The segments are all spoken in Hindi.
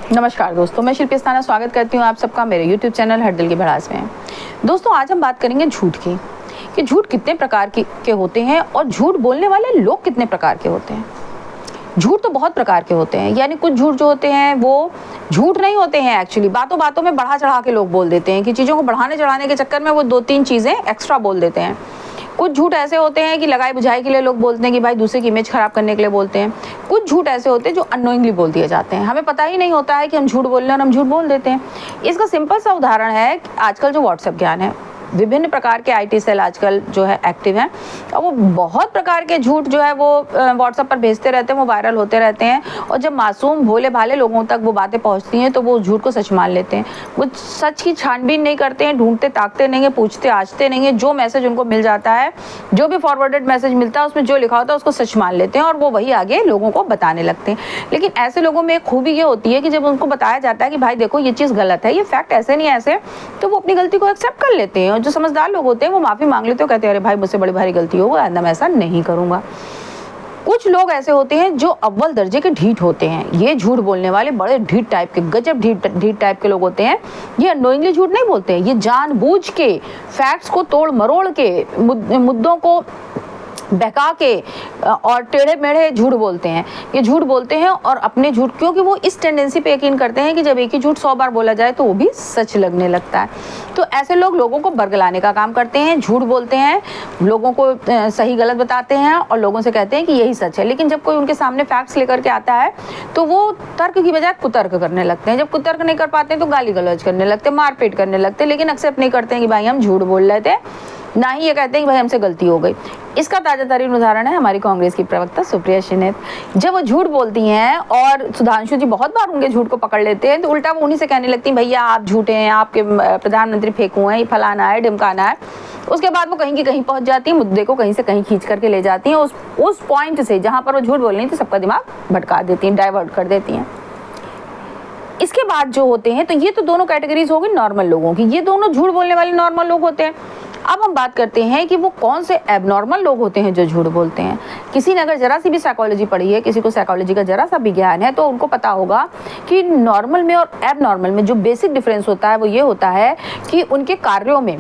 नमस्कार दोस्तों, मैं शिल्पी अस्थाना स्वागत करती हूँ आप सबका मेरे YouTube चैनल हर दिल की भड़ास में। दोस्तों, आज हम बात करेंगे झूठ की, कि झूठ कितने प्रकार के होते हैं और झूठ बोलने वाले लोग कितने प्रकार के होते हैं। झूठ तो बहुत प्रकार के होते हैं, यानी कुछ झूठ जो होते हैं वो झूठ नहीं होते हैं। एक्चुअली बातों बातों में बढ़ा चढ़ा के लोग बोल देते हैं कि चीज़ों को बढ़ाने चढ़ाने के चक्कर में वो 2-3 चीज़ें एक्स्ट्रा बोल देते हैं। कुछ झूठ ऐसे होते हैं कि लगाई बुझाई के लिए लोग बोलते हैं कि भाई दूसरे की इमेज खराब करने के लिए बोलते हैं। कुछ झूठ ऐसे होते हैं जो अननोइंगली बोल दिए जाते हैं, हमें पता ही नहीं होता है कि हम झूठ बोल रहे हैं और हम झूठ बोल देते हैं। इसका सिंपल सा उदाहरण है आजकल जो व्हाट्सएप ज्ञान है। विभिन्न प्रकार के IT सेल आजकल जो है एक्टिव हैं और वो बहुत प्रकार के झूठ जो है वो व्हाट्सएप पर भेजते रहते हैं, वो वायरल होते रहते हैं। और जब मासूम भोले भाले लोगों तक वो बातें पहुंचती हैं तो वो झूठ को सच मान लेते हैं। वो सच की छानबीन नहीं करते हैं, ढूंढते ताकते नहीं है, पूछते आछते नहीं है। जो मैसेज उनको मिल जाता है, जो भी फॉरवर्डेड मैसेज मिलता है उसमें जो लिखा होता है उसको सच मान लेते हैं और वो वही आगे लोगों को बताने लगते हैं। लेकिन ऐसे लोगों में एक खूबी ये होती है कि जब उनको बताया जाता है कि भाई देखो ये चीज़ गलत है, ये फैक्ट ऐसे नहीं ऐसे, तो वो अपनी गलती को एक्सेप्ट कर लेते हैं। और जो समझदार लोग होते हैं वो माफ़ी मांग लेते हैं, कहते हैं अरे भाई मुझसे बड़ी भारी गलती हो गई, आइंदा मैं ऐसा नहीं करूँगा। कुछ लोग ऐसे होते हैं जो अव्वल दर्जे के ढीठ होते हैं। ये झूठ बोलने वाले बड़े ढीठ टाइप के, गजब ढीठ टाइप के लोग होते हैं। ये अननोइंगली झूठ नहीं बोलते हैं, ये जानबूझ के फैक्ट्स को तोड़ मरोड़ के, मुद्दों को बहका के और टेढ़े मेढ़े झूठ बोलते हैं। ये झूठ बोलते हैं और अपने झूठ, क्योंकि वो इस टेंडेंसी पे यकीन करते हैं कि जब एक ही झूठ 100 बार बोला जाए तो वो भी सच लगने लगता है। तो ऐसे लोग लोगों को बरगलाने का काम करते हैं, झूठ बोलते हैं, लोगों को सही गलत बताते हैं और लोगों से कहते हैं कि यही सच है। लेकिन जब कोई उनके सामने फैक्ट्स लेकर के आता है तो वो तर्क की बजाय कुतर्क करने लगते हैं। जब कुतर्क नहीं कर पाते हैं तो गाली गलौज करने लगते हैं, मारपीट करने लगते हैं, लेकिन एक्सेप्ट नहीं करते हैं कि भाई हम झूठ बोल रहे थे, ना ही ये कहते हैं कि भाई हमसे गलती हो गई। इसका ताजा तरीन उदाहरण है हमारी कांग्रेस की प्रवक्ता सुप्रिया श्रीनेत। जब वो झूठ बोलती हैं और सुधांशु जी बहुत बार उनके झूठ को पकड़ लेते हैं तो उल्टा वो उन्हीं से कहने लगती हैं भैया आप झूठे हैं, आपके प्रधानमंत्री फेंकू हैं, फलाना है ढिमकाना है। उसके बाद वो कहीं की कहीं पहुंच जाती हैं, मुद्दे को कहीं से कहीं खींच करके ले जाती हैं, उस पॉइंट से जहाँ पर वो झूठ बोल रही थी सबका दिमाग भटका देती हैं, डाइवर्ट कर देती हैं। इसके बाद जो होते हैं, तो ये तो दोनों कैटेगरीज हो गई नॉर्मल लोगों की, ये दोनों झूठ बोलने वाले नॉर्मल लोग होते हैं। अब हम बात करते हैं कि वो कौन से एबनॉर्मल लोग होते हैं जो झूठ बोलते हैं। किसी ने अगर जरा सी भी साइकोलॉजी पढ़ी है, किसी को साइकोलॉजी का जरा सा भी ज्ञान है, तो उनको पता होगा कि नॉर्मल में और एबनॉर्मल में जो बेसिक डिफरेंस होता है वो ये होता है कि उनके कार्यों में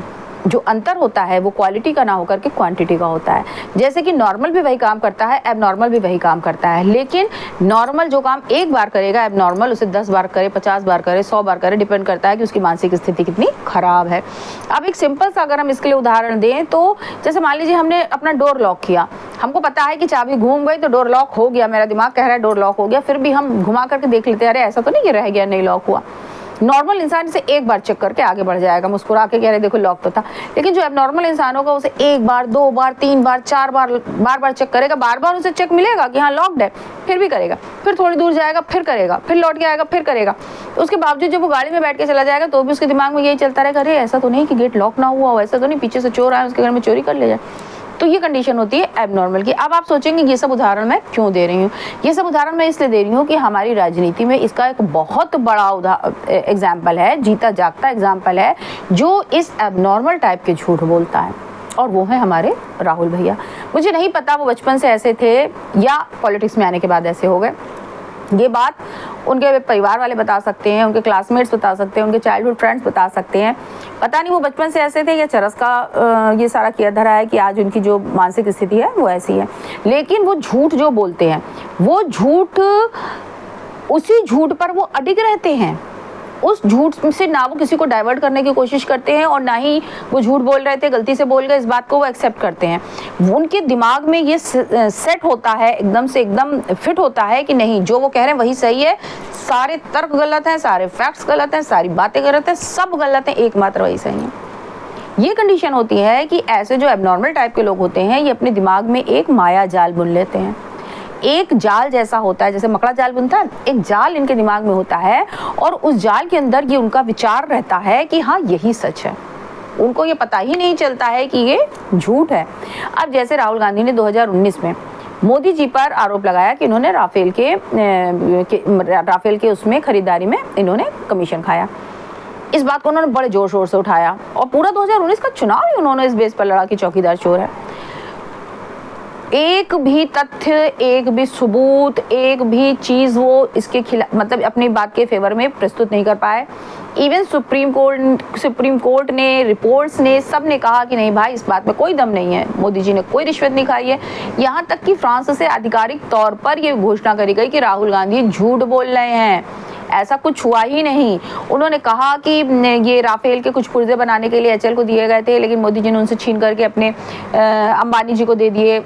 जो अंतर होता है वो क्वालिटी का ना होकर के क्वांटिटी का होता है। जैसे कि नॉर्मल भी वही काम करता है, एबनॉर्मल भी वही काम करता है, लेकिन नॉर्मल जो काम एक बार करेगा, एबनॉर्मल उसे 10 बार करे, 50 बार करे, 100 बार करे, डिपेंड करता है कि उसकी मानसिक स्थिति कितनी खराब है। अब एक सिंपल सा अगर हम इसके लिए उदाहरण दें तो जैसे मान लीजिए हमने अपना डोर लॉक किया, हमको पता है कि चाबी घूम गई तो डोर लॉक हो गया, मेरा दिमाग कह रहा है डोर लॉक हो गया, फिर भी हम घुमा करके देख लेते हैं अरे ऐसा तो नहीं कि रह गया, नहीं लॉक हुआ। नॉर्मल इंसान इसे एक बार चेक करके आगे बढ़ जाएगा, मुस्कुरा के कह रहे देखो लॉक तो था। लेकिन जो एबनॉर्मल इंसान होगा उसे एक बार, 2 बार, 3 बार, 4 बार चेक करेगा, बार बार उसे चेक मिलेगा कि हाँ लॉक्ड है, फिर भी करेगा, फिर थोड़ी दूर जाएगा फिर करेगा, फिर लौट के आएगा फिर करेगा। उसके बावजूद जब वो गाड़ी में बैठ के चला जाएगा तो भी उसके दिमाग में यही चलता रहेगा अरे ऐसा तो नहीं कि गेट लॉक ना हुआ हो, ऐसा तो नहीं पीछे से चोर आए उसके घर में चोरी कर ले जाए। तो ये कंडीशन होती है एबनॉर्मल की। अब आप सोचेंगे ये सब उदाहरण मैं क्यों दे रही हूँ? ये सब उदाहरण मैं इसलिए दे रही हूँ कि हमारी राजनीति में इसका एक बहुत बड़ा एग्जाम्पल है, जीता जागता एग्जाम्पल है जो इस एबनॉर्मल टाइप के झूठ बोलता है, और वो है हमारे राहुल भैया। मुझे नहीं पता वो बचपन से ऐसे थे या पॉलिटिक्स में आने के बाद ऐसे हो गए। ये बात उनके परिवार वाले बता सकते हैं, उनके क्लासमेट्स बता सकते हैं, उनके चाइल्डहुड फ्रेंड्स बता सकते हैं। पता नहीं वो बचपन से ऐसे थे या चरस का ये सारा किया धरा है कि आज उनकी जो मानसिक स्थिति है वो ऐसी है। लेकिन वो झूठ जो बोलते हैं, वो झूठ, उसी झूठ पर वो अडिग रहते हैं। उस झूठ से ना वो किसी को डाइवर्ट करने की कोशिश करते हैं और ना ही वो झूठ बोल रहे थे गलती से बोल गए, इस बात को वो एक्सेप्ट करते हैं। उनके दिमाग में ये सेट होता है, एकदम से एकदम फिट होता है कि नहीं जो वो कह रहे हैं वही सही है, सारे तर्क गलत हैं, सारे फैक्ट्स गलत हैं, सारी बातें गलत हैं, सब गलत हैं, एकमात्र वही सही है। ये कंडीशन होती है कि ऐसे जो एबनॉर्मल टाइप के लोग होते हैं ये अपने दिमाग में एक माया जाल बुन लेते हैं। एक जाल जैसा होता है, जैसे मकड़ा जाल बुनता है, एक जाल इनके दिमाग में होता है और उस जाल के अंदर ये उनका विचार रहता है कि हाँ यही सच है। उनको ये पता ही नहीं चलता है कि ये झूठ है। अब जैसे राहुल गांधी ने 2019 में मोदी जी पर आरोप लगाया कि इन्होंने राफेल के उसमें खरीदारी में इन्होंने कमीशन खाया। इस बात को उन्होंने बड़े जोर शोर से उठाया और पूरा 2019 का चुनाव ही उन्होंने इस बेस पर लड़ा कि चौकीदार चोर है। एक भी तथ्य, एक भी सबूत, एक भी चीज़ वो इसके खिलाफ मतलब अपनी बात के फेवर में प्रस्तुत नहीं कर पाए। इवन सुप्रीम कोर्ट ने, रिपोर्ट्स ने, सब ने कहा कि नहीं भाई, इस बात में कोई दम नहीं है, मोदी जी ने कोई रिश्वत नहीं खाई है। यहाँ तक कि फ्रांस से आधिकारिक तौर पर ये घोषणा करी गई कि राहुल गांधी झूठ बोल रहे हैं, ऐसा कुछ हुआ ही नहीं। उन्होंने कहा कि ये राफेल के कुछ पुर्जे बनाने के लिए एचएल को दिए गए थे, लेकिन मोदी जी ने उनसे छीन करके अपने अंबानी जी को दे दिए।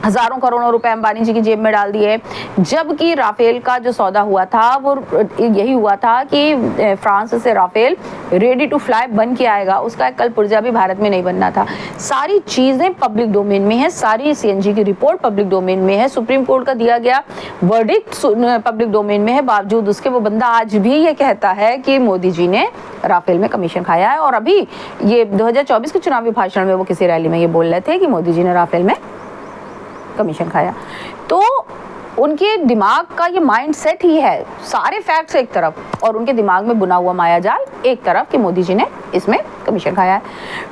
हजारों करोड़ों रुपए अंबानी जी की जेब में डाल दिए। जबकि राफेल का जो सौदा हुआ था वो यही हुआ था कि फ्रांस से राफेल रेडी टू फ्लाई बन के आएगा, उसका एक कल पुर्जा भी भारत में नहीं बनना था। सारी चीजें पब्लिक डोमेन में है, सारी सीएनजी की रिपोर्ट पब्लिक डोमेन में है, सुप्रीम कोर्ट का दिया गया वर्डिक्ट पब्लिक डोमेन में है। बावजूद उसके वो बंदा आज भी ये कहता है कि मोदी जी ने राफेल में कमीशन खाया है। और अभी ये 2024 के चुनावी भाषण में वो किसी रैली में ये बोल रहे थे कि मोदी जी ने राफेल में कमीशन खाया। तो उनके दिमाग का ये माइंड सेट ही है, सारे फैक्ट्स एक तरफ और उनके दिमाग में बुना हुआ मायाजाल एक तरफ कि मोदी जी ने इसमें कमीशन खाया है।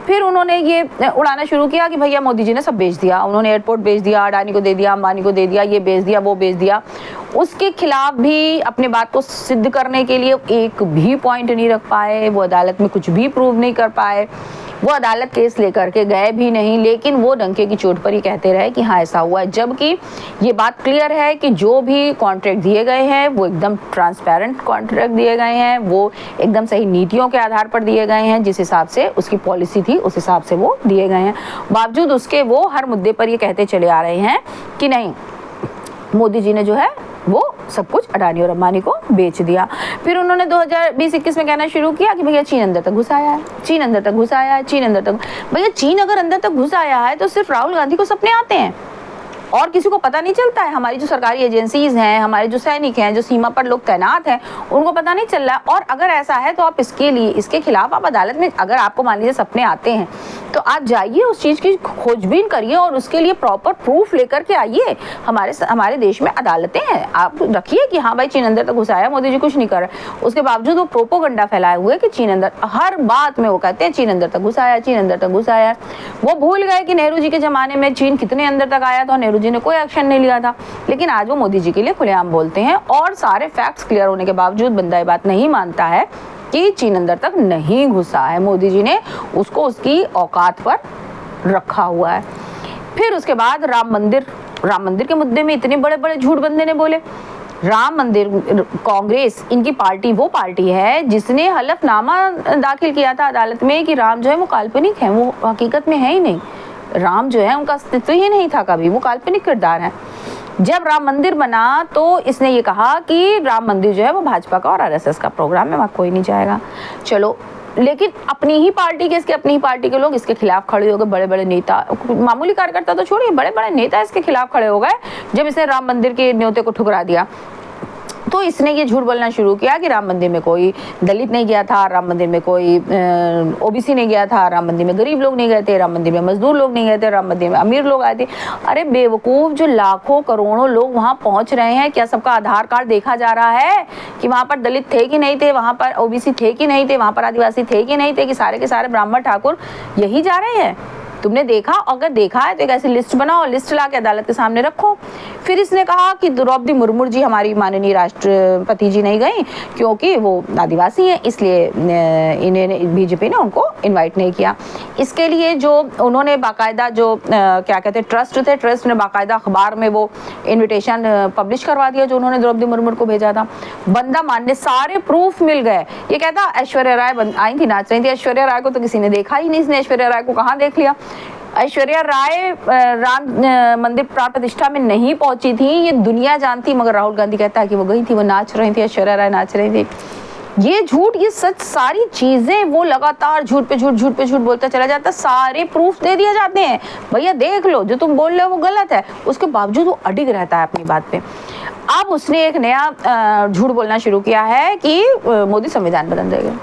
फिर उन्होंने ये उड़ाना शुरू किया कि भैया मोदी जी ने सब बेच दिया, उन्होंने एयरपोर्ट बेच दिया, अडानी को दे दिया, अंबानी को दे दिया, ये बेच दिया, वो बेच दिया। उसके खिलाफ भी अपने बात को सिद्ध करने के लिए एक भी पॉइंट नहीं रख पाए, वो अदालत में कुछ भी प्रूव नहीं कर पाए, वो अदालत केस लेकर के गए भी नहीं, लेकिन वो डंके की चोट पर ही कहते रहे कि हाँ ऐसा हुआ है। जबकि ये बात क्लियर है कि जो भी कॉन्ट्रैक्ट दिए गए हैं वो एकदम ट्रांसपेरेंट कॉन्ट्रैक्ट दिए गए हैं, वो एकदम सही नीतियों के आधार पर दिए गए हैं, जिस हिसाब से उसकी पॉलिसी थी उस हिसाब से वो दिए गए हैं। बावजूद उसके वो हर मुद्दे पर ये कहते चले आ रहे हैं कि नहीं, मोदी जी ने जो है वो सब कुछ अडानी और अंबानी को बेच दिया। फिर उन्होंने 2020-21 में कहना शुरू किया कि भैया चीन अंदर तक घुस आया है, चीन अंदर तक घुस आया है, चीन अंदर तक। भैया चीन अगर अंदर तक घुस आया है तो सिर्फ राहुल गांधी को सपने आते हैं और किसी को पता नहीं चलता है। हमारी जो सरकारी एजेंसीज हैं, हमारे जो सैनिक हैं, जो सीमा पर लोग तैनात हैं, उनको पता नहीं चल रहा है। और अगर ऐसा है तो आप इसके खिलाफ आप अदालत में, अगर आपको मान लीजिए सपने आते हैं तो आप जाइए, उस चीज़ की खोजबीन करिए और उसके लिए प्रॉपर प्रूफ लेकर के आइए। हमारे देश में अदालतें हैं, आप रखिए कि हाँ भाई चीन अंदर तक घुसाया, मोदी जी कुछ नहीं कर रहे। उसके बावजूद वो प्रोपोगंडा फैलाए हुए कि चीन अंदर, हर बात में वो कहते हैं चीन अंदर तक घुसाया, चीन अंदर तक घुसाया। वो भूल गए कि नेहरू जी के ज़माने में चीन कितने अंदर तक आया था, नेहरू जी ने कोई एक्शन नहीं लिया था। लेकिन आज वो मोदी जी के लिए खुलेआम बोलते हैं और सारे फैक्ट्स क्लियर होने के बावजूद बंदा ये बात नहीं मानता है कि चीन अंदर तक नहीं घुसा है। मोदी जी ने उसको उसकी औकात पर रखा हुआ है। फिर उसके बाद राम मंदिर के मुद्दे में इतने बड़े बड़े झूठ बंदे ने बोले। राम मंदिर, कांग्रेस इनकी पार्टी वो पार्टी है जिसने हलफनामा दाखिल किया था अदालत में कि राम जो है वो काल्पनिक है, वो हकीकत में है ही नहीं। राम जो है उनका अस्तित्व ही नहीं था कभी, वो काल्पनिक किरदार है। जब राम मंदिर बना तो इसने ये कहा कि राम मंदिर जो है वो भाजपा का और आरएसएस का प्रोग्राम है, वहाँ कोई नहीं जाएगा। चलो, लेकिन अपनी ही पार्टी के लोग इसके खिलाफ खड़े हो गए। बड़े बड़े नेता, मामूली कार्यकर्ता तो छोड़िए, बड़े बड़े नेता इसके खिलाफ खड़े हो गए जब इसने राम मंदिर के न्योते को ठुकरा दिया। तो इसने ये झूठ बोलना शुरू किया कि राम मंदिर में कोई दलित नहीं गया था, राम मंदिर में कोई ओबीसी नहीं गया था, राम मंदिर में गरीब लोग नहीं गए थे, राम मंदिर में मजदूर लोग नहीं गए थे, राम मंदिर में अमीर लोग आए थे। अरे बेवकूफ़, जो लाखों करोड़ों लोग वहाँ पहुँच रहे हैं, क्या सबका आधार कार्ड देखा जा रहा है कि वहाँ पर दलित थे कि नहीं थे, वहाँ पर ओबीसी थे कि नहीं थे, वहाँ पर आदिवासी थे कि नहीं थे, कि सारे के सारे ब्राह्मण ठाकुर यही जा रहे हैं? तुमने देखा? अगर देखा है तो एक ऐसी लिस्ट बनाओ, लिस्ट ला के अदालत के सामने रखो। फिर इसने कहा कि द्रौपदी मुर्मू जी, हमारी माननीय राष्ट्रपति जी नहीं गई क्योंकि वो आदिवासी हैं, इसलिए इन्हें बीजेपी ने उनको इनवाइट नहीं किया। इसके लिए जो उन्होंने बाकायदा जो क्या कहते हैं ट्रस्ट ने बाकायदा अखबार में वो इन्विटेशन पब्लिश करवा दिया जो उन्होंने द्रौपदी मुर्मू को भेजा था। बंदा मानने सारे प्रूफ मिल गए। ये कहता ऐश्वर्या राय आई थी, नाच रही थी। ऐश्वर्या राय को तो किसी ने देखा ही नहीं, इसने ऐश्वर्या राय को कहाँ देख लिया? ऐश्वर्या राय राम मंदिर प्राण प्रतिष्ठा में नहीं पहुंची थी, ये दुनिया जानती, मगर राहुल गांधी कहता है कि वो गई थी, वो नाच रही थी, ऐश्वर्या राय नाच रही थी। ये झूठ, ये सच, सारी चीजें वो लगातार झूठ पे झूठ बोलता चला जाता। सारे प्रूफ दे दिए जाते हैं, भैया देख लो, जो तुम बोल रहे हो वो गलत है। उसके बावजूद वो अडिग रहता है अपनी बात पे। अब उसने एक नया झूठ बोलना शुरू किया है कि मोदी संविधान बदल देंगे।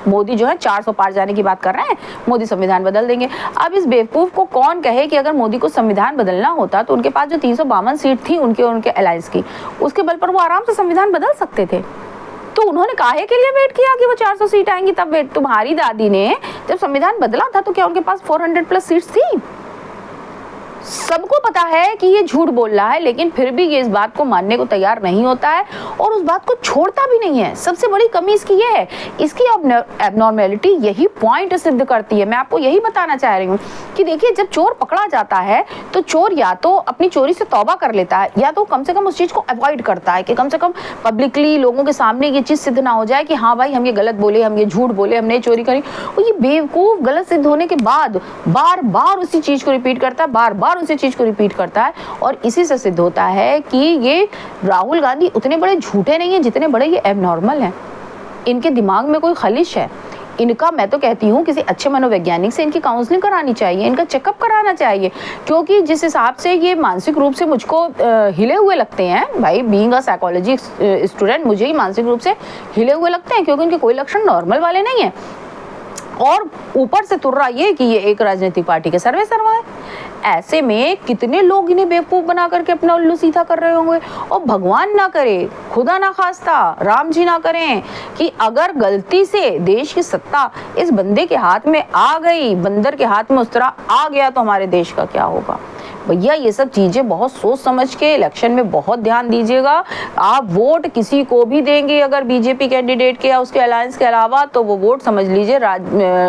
मोदी जो है 400 पार जाने की बात कर रहे हैं, मोदी संविधान बदल देंगे। अब इस बेवकूफ को कौन कहे कि अगर मोदी को संविधान बदलना होता तो उनके पास जो 352 सीट थी उनके अलायंस की, उसके बल पर वो आराम से संविधान बदल सकते थे। तो उन्होंने काहे के लिए वेट किया कि वो 400 सीट आएंगी तब वेट? तुम्हारी दादी ने जब संविधान बदला था तो क्या उनके पास 400 प्लस सीट्स थी? सबको पता है कि ये झूठ बोल रहा है, लेकिन फिर भी ये इस बात को मानने को तैयार नहीं होता है और उस बात को छोड़ता भी नहीं है। सबसे बड़ी कमी इसकी ये है, इसकी एबनॉर्मेलिटी यही पॉइंट सिद्ध करती है। मैं आपको यही बताना चाह रही हूँ कि देखिए, जब चोर पकड़ा जाता है तो चोर या तो अपनी चोरी से तौबा कर लेता है, या तो कम से कम उस चीज़ को अवॉइड करता है कि कम से कम पब्लिकली लोगों के सामने ये चीज़ सिद्ध ना हो जाए कि हाँ भाई हम ये गलत बोले, हम ये झूठ बोले, हमने चोरी करी। और ये बेवकूफ़ गलत सिद्ध होने के बाद बार बार उसी चीज़ को रिपीट करता है, बार बार उसी चीज़ को रिपीट करता है। और इसी से सिद्ध होता है कि ये राहुल गांधी उतने बड़े झूठे नहीं हैं जितने बड़े ये एबनॉर्मल हैं। इनके दिमाग में कोई खलिश है। इनका, मैं तो कहती हूँ, किसी अच्छे मनोवैज्ञानिक से इनकी काउंसलिंग करानी चाहिए, इनका चेकअप कराना चाहिए, क्योंकि जिस हिसाब से ये मानसिक रूप से मुझको हिले हुए लगते हैं, भाई बीइंग अ साइकोलॉजी स्टूडेंट मुझे ही मानसिक रूप से हिले हुए लगते हैं, क्योंकि इनके कोई लक्षण नॉर्मल वाले नहीं हैं। और ऊपर से तुर्रा ये कि ये एक राजनीतिक पार्टी के सर्वे सर्वा है। ऐसे में कितने लोग इन्हें बेवकूफ़ बना करके अपना उल्लू सीधा कर रहे होंगे। और भगवान ना करे, खुदा ना खास्ता, राम जी ना करें कि अगर गलती से देश की सत्ता इस बंदे के हाथ में आ गई, बंदर के हाथ में उस तरह आ गया, तो हमारे देश का क्या होगा। भैया ये सब चीज़ें बहुत सोच समझ के इलेक्शन में बहुत ध्यान दीजिएगा। आप वोट किसी को भी देंगे अगर बीजेपी कैंडिडेट के या उसके अलायंस के अलावा, तो वो वोट समझ लीजिए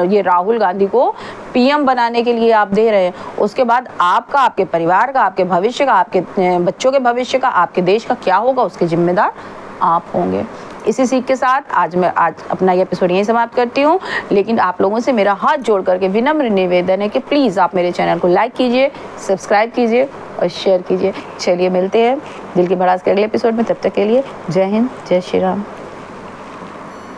ये राहुल गांधी को पीएम बनाने के लिए आप दे रहे हैं। उसके बाद आपका, आपके परिवार का, आपके भविष्य का, आपके बच्चों के भविष्य का, आपके देश का क्या होगा, उसके जिम्मेदार आप होंगे। इसी सीख के साथ आज अपना ये एपिसोड यहीं समाप्त करती हूँ। लेकिन आप लोगों से मेरा हाथ जोड़ करके विनम्र निवेदन है कि प्लीज़ आप मेरे चैनल को लाइक कीजिए, सब्सक्राइब कीजिए और शेयर कीजिए। चलिए मिलते हैं दिल की भड़ास के अगले एपिसोड में। तब तक के लिए जय हिंद, जय श्री राम।